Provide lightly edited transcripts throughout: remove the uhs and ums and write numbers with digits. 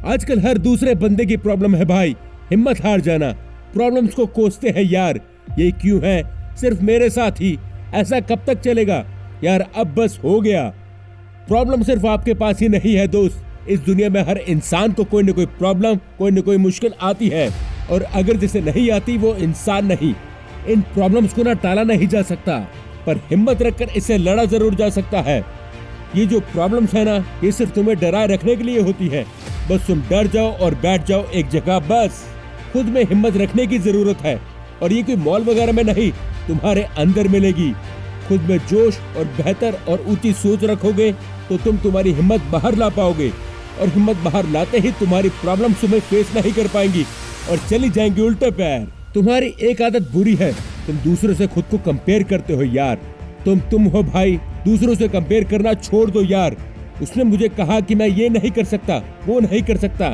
आजकल हर दूसरे बंदे की प्रॉब्लम है भाई, हिम्मत हार जाना। प्रॉब्लम्स को कोसते हैं यार, ये क्यों है सिर्फ मेरे साथ ही? ऐसा कब तक चलेगा यार? अब बस हो गया। प्रॉब्लम सिर्फ आपके पास ही नहीं है दोस्त, इस दुनिया में हर इंसान को कोई न कोई प्रॉब्लम, कोई न कोई मुश्किल आती है, और अगर जिसे नहीं आती वो इंसान नहीं। इन प्रॉब्लम्स को ना टाला नहीं जा सकता, पर हिम्मत रखकर इससे लड़ा जरूर जा सकता है। ये जो प्रॉब्लम्स है ना, ये सिर्फ तुम्हें डराए रखने के लिए होती है। बस तुम डर जाओ और बैठ जाओ एक जगह। बस खुद में हिम्मत रखने की जरूरत है, और ये कोई मॉल वगैरह में नहीं, तुम्हारे अंदर मिलेगी। खुद में जोश और बेहतर और ऊंची सोच रखोगे तो तुम तुम्हारी हिम्मत बाहर ला पाओगे, और हिम्मत बाहर लाते ही तुम्हारी प्रॉब्लम्स तुम्हें फेस नहीं कर पाएंगी और चली जाएंगी उल्टे पैर। तुम्हारी एक आदत बुरी है, तुम दूसरों से खुद को कंपेयर करते हो यार। तुम हो भाई, दूसरों से कंपेयर करना छोड़ दो यार। उसने मुझे कहा कि मैं ये नहीं कर सकता, वो नहीं कर सकता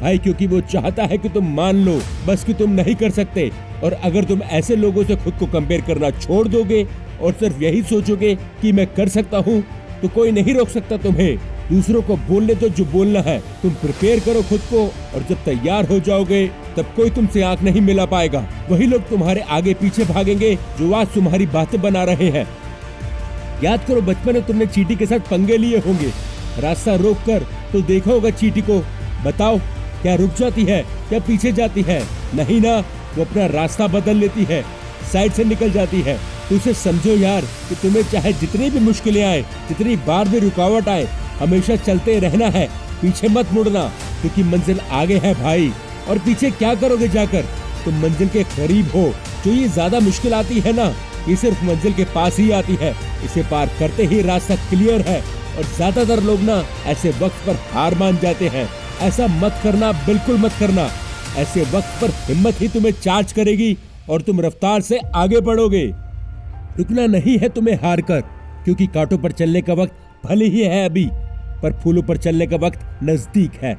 भाई, क्योंकि वो चाहता है कि तुम मान लो बस कि तुम नहीं कर सकते। और अगर तुम ऐसे लोगों से खुद को कंपेयर करना छोड़ दोगे और सिर्फ यही सोचोगे कि मैं कर सकता हूँ, तो कोई नहीं रोक सकता तुम्हें। दूसरों को बोलने दो जो बोलना है, तुम प्रिपेयर करो खुद को, और जब तैयार हो जाओगे तब कोई तुमसे आंख नहीं मिला पाएगा। वही लोग तुम्हारे आगे पीछे भागेंगे जो आज तुम्हारी बातें बना रहे हैं। याद करो, बचपन में तुमने चींटी के साथ पंगे लिए होंगे। रास्ता रोक कर तो देखा होगा चींटी को, बताओ क्या रुक जाती है या पीछे जाती है? नहीं ना, वो अपना रास्ता बदल लेती है, साइड से निकल जाती है। तो उसे समझो यार कि तुम्हें चाहे जितनी भी मुश्किलें आए, जितनी बार भी रुकावट आए, हमेशा चलते रहना है, पीछे मत मुड़ना, क्योंकि मंजिल आगे है भाई। और पीछे क्या करोगे जाकर? तुम मंजिल के करीब हो। जो ये ज्यादा मुश्किल आती है ना, ये सिर्फ मंजिल के पास ही आती है। इसे पार करते ही रास्ता क्लियर है, और ज्यादातर लोग ना ऐसे वक्त पर हार मान जाते हैं। ऐसा मत करना, बिल्कुल मत करना। ऐसे वक्त पर हिम्मत ही तुम्हें चार्ज करेगी और तुम रफ्तार से आगे बढ़ोगे। रुकना नहीं है तुम्हें हार कर, क्योंकि कांटों पर चलने का वक्त भले ही है अभी, पर फूलों पर चलने का वक्त नजदीक है।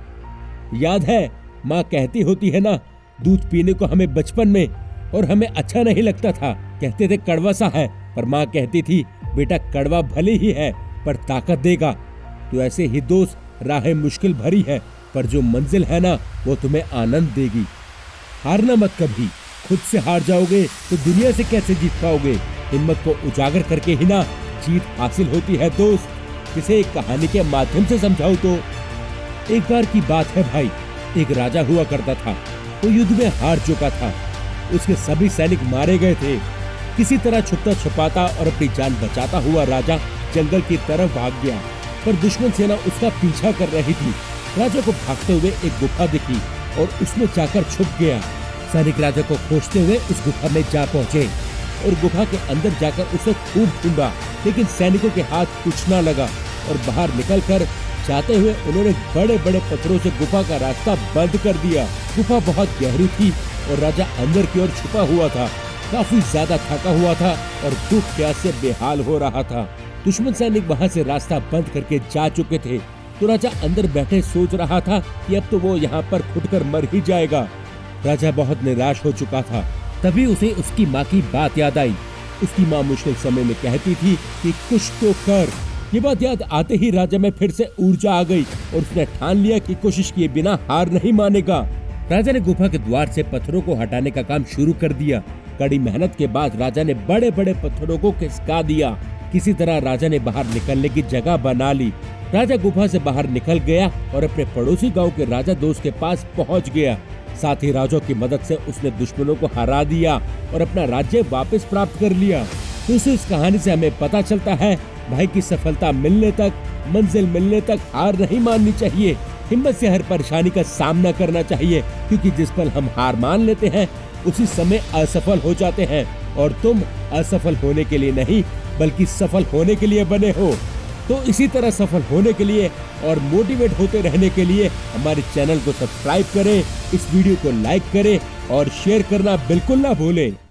याद है माँ कहती होती है ना, दूध पीने को हमें बचपन में, और हमें अच्छा नहीं लगता था, कहते थे कड़वा सा है, पर माँ कहती थी बेटा कड़वा भले ही है पर ताकत देगा। तो ऐसे ही दोस्त, राहें मुश्किल भरी है, पर जो मंजिल है ना वो तुम्हें आनंद देगी। हारना मत कभी, खुद से हार जाओगे तो दुनिया से कैसे जीत पाओगे? हिम्मत को उजागर करके ही ना जीत हासिल होती है दोस्त। किसे एक कहानी के माध्यम से समझाऊं तो, एक बार की बात है भाई, एक राजा हुआ करता था। वो युद्ध में हार चुका था, उसके सभी सैनिक मारे गए थे। किसी तरह छुपता छुपाता और अपनी जान बचाता हुआ राजा जंगल की तरफ भाग गया, पर दुश्मन सेना उसका पीछा कर रही थी। राजा को भागते हुए एक गुफा दिखी और उसमें जाकर छुप गया। सैनिक राजा को खोजते हुए उस गुफा में जा पहुंचे और गुफा के अंदर जाकर उसे खूब ढूंढा, लेकिन सैनिकों के हाथ कुछ न लगा, और बाहर निकलकर जाते हुए उन्होंने बड़े बड़े पत्थरों से गुफा का रास्ता बंद कर दिया। गुफा बहुत गहरी थी और राजा अंदर की ओर छुपा हुआ था, काफी ज्यादा थका हुआ था और भूख प्यास से बेहाल हो रहा था। दुश्मन सैनिक वहां से रास्ता बंद करके जा चुके थे, तो राजा अंदर बैठे सोच रहा था कि अब तो वो यहाँ पर खुदकर मर ही जाएगा। राजा बहुत निराश हो चुका था। तभी उसे उसकी माँ की बात याद आई। उसकी माँ मुश्किल समय में कहती थी कि कुछ तो कर। ये बात याद आते ही राजा में फिर से ऊर्जा आ गई और उसने ठान लिया कि कोशिश किए बिना हार नहीं मानेगा। राजा ने गुफा के द्वार से पत्थरों को हटाने का काम शुरू कर दिया। कड़ी मेहनत के बाद राजा ने बड़े बड़े पत्थरों को खिसका दिया। किसी तरह राजा ने बाहर निकलने की जगह बना ली। राजा गुफा से बाहर निकल गया और अपने पड़ोसी गांव के राजा दोस्त के पास पहुंच गया। साथ ही राजा की मदद से उसने दुश्मनों को हरा दिया और अपना राज्य वापस प्राप्त कर लिया। दोस्तों, इस कहानी से हमें पता चलता है भाई की सफलता मिलने तक, मंजिल मिलने तक हार नहीं माननी चाहिए। हिम्मत से हर परेशानी का सामना करना चाहिए, क्योंकि जिस पल हम हार मान लेते हैं उसी समय असफल हो जाते हैं। और तुम असफल होने के लिए नहीं, बल्कि सफल होने के लिए बने हो। तो इसी तरह सफल होने के लिए और मोटिवेट होते रहने के लिए हमारे चैनल को सब्सक्राइब करें, इस वीडियो को लाइक करें और शेयर करना बिल्कुल ना भूलें।